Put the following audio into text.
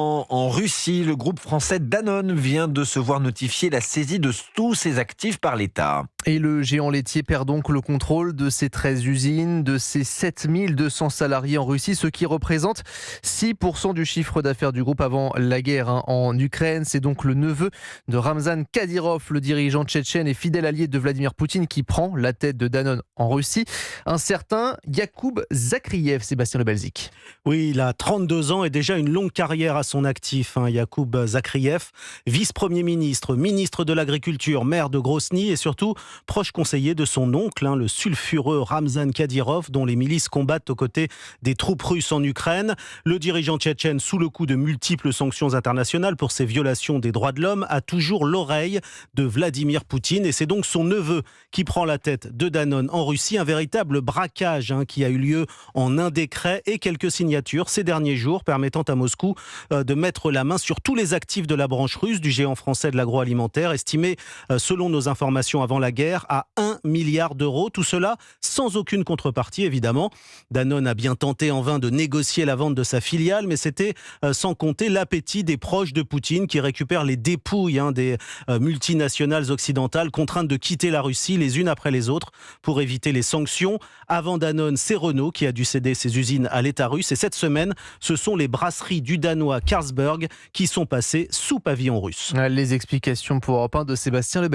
En Russie, le groupe français Danone vient de se voir notifier la saisie de tous ses actifs par l'État. Et le géant laitier perd donc le contrôle de ses 13 usines, de ses 7200 salariés en Russie, ce qui représente 6% du chiffre d'affaires du groupe avant la guerre en Ukraine. C'est donc le neveu de Ramzan Kadyrov, le dirigeant tchétchène et fidèle allié de Vladimir Poutine, qui prend la tête de Danone en Russie. Un certain Yakoub Zakriev, Sébastien Le Belzic. Oui, il a 32 ans et déjà une longue carrière à son actif. Yakoub Zakriev, vice-premier ministre, ministre de l'Agriculture, maire de Grosny et surtout proche conseiller de son oncle, le sulfureux Ramzan Kadyrov, dont les milices combattent aux côtés des troupes russes en Ukraine. Le dirigeant tchétchène, sous le coup de multiples sanctions internationales pour ses violations des droits de l'homme, a toujours l'oreille de Vladimir Poutine. Et c'est donc son neveu qui prend la tête de Danone en Russie. Un véritable braquage qui a eu lieu en un décret et quelques signatures ces derniers jours, permettant à Moscou de mettre la main sur tous les actifs de la branche russe du géant français de l'agroalimentaire, estimé, selon nos informations avant la guerre, à 1 milliard d'euros. Tout cela sans aucune contrepartie, évidemment. Danone a bien tenté en vain de négocier la vente de sa filiale, mais c'était sans compter l'appétit des proches de Poutine qui récupèrent les dépouilles des multinationales occidentales contraintes de quitter la Russie les unes après les autres pour éviter les sanctions. Avant Danone, c'est Renault qui a dû céder ses usines à l'État russe. Et cette semaine, ce sont les brasseries du Danois Carlsberg qui sont passées sous pavillon russe. Les explications pour Europe 1 de Sébastien Le Belzic.